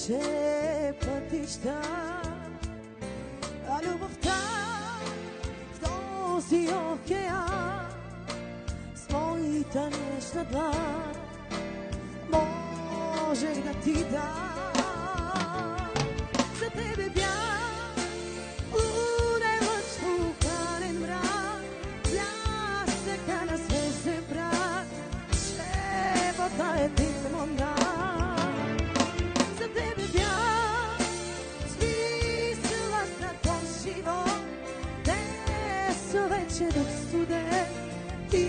нямаше пътища, а любовта в този океан с моята нежна длан можех да ти дам. За тебе бях лунен лъч, вулканен мрак, блясъка на звезден прах, шепота един монах. За тебе бях смисълът на този живот, днес вече дух студен и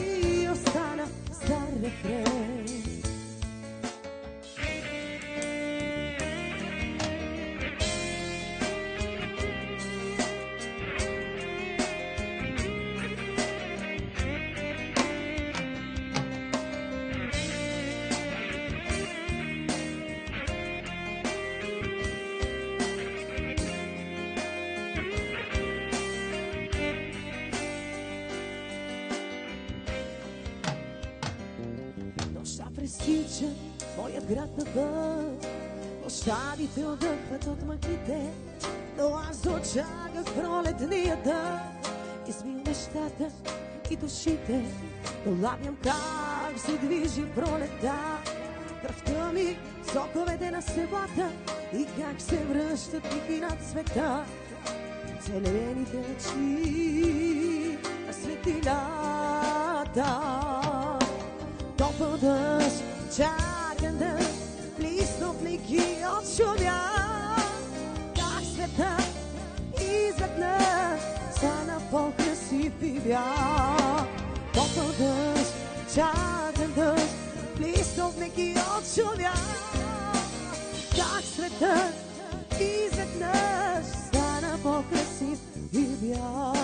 остана стар рефрен. Пресича моят град навън, площадите отдъхват от мъките, но аз очаках пролетния дъх. Измил нещата и душите, долавям как се движи пролета. Кръвта ми, соковете на селата и как се връщат тихи над света. Зелените очи на светлината. Топъл дъжд, чакан дъжд, листов лики отшумя. Как света изведнъж стана по-красив и бял. Топъл дъжд, чакан дъжд, листов лики отшумя. Как света изведнъж стана по-красив и бял.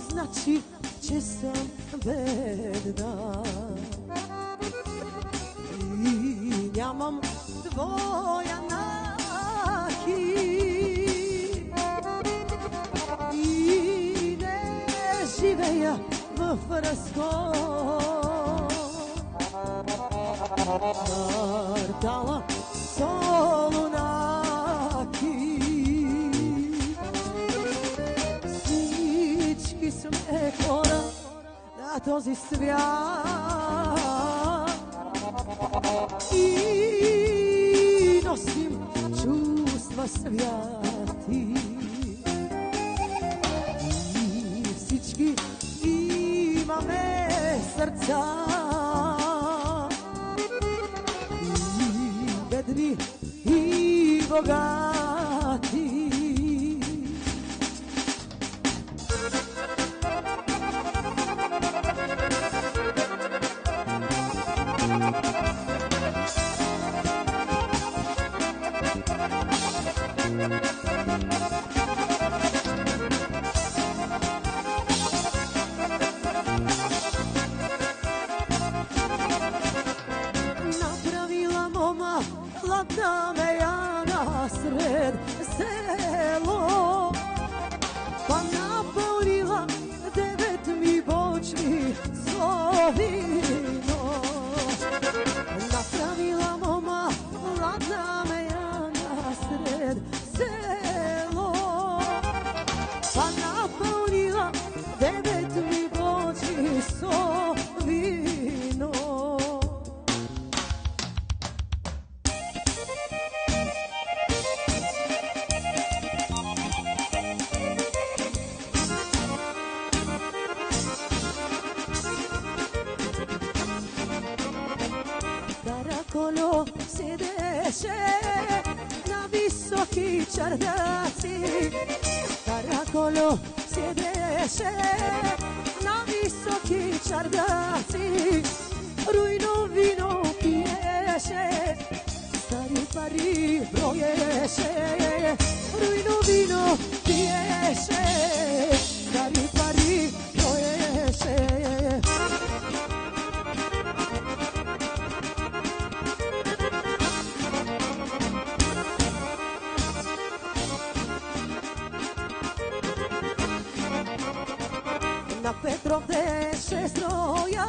Значи, че съм бедна и нямам твоя нахи и не живея в разкол. Квартала Солунаки, всички сме хора на този свят и носим чувства святи. И всички имаме сърца, и бедни, и богати. Направила мома ладна меяна сред село, па напълнила 9 ми бочви с вино. Направила мома ладна меяна сред село, па напълнила 9 ми бочви с вино. Караколо седеше на високи чардаци. Караколо седеше на високи чардаци. rujno vino piješe, stari pari broješe, rujno vino piješe, stari pari broješe. Na Petrovde šestroja,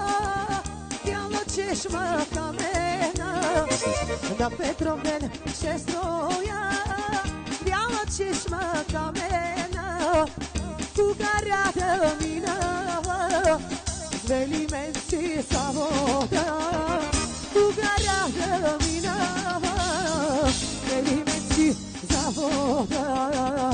bijela češma kamena. Na Petrovde šestroja, bijela češma kamena. Tuga rada minava, zveli menci sa voda. Tuga rada minava, zveli menci za voda.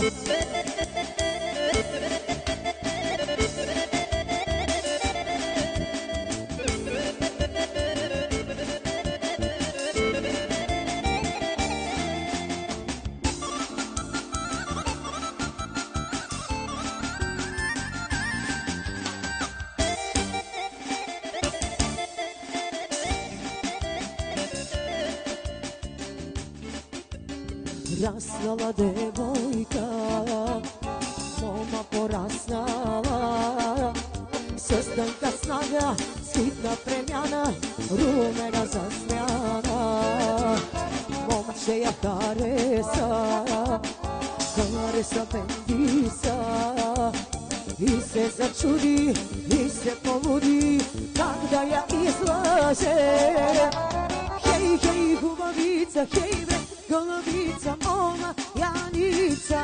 Rasnala devojka, moma porasnala, sastanka snaga, sitna premjana, rumena zasmjana. Momčeja karesa, karesa bendisa, i se začudi, i se poludi, tak da ja izlaže. Hej, hej, gubavica, hej bre, golovica, moma, Janica.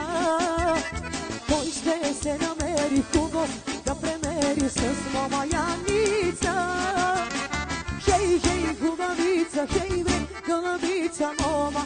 Pošte se nameri hugo, da premeri se s moma Janica. Hej, hej, gubavica, hej bre, golovica, moma,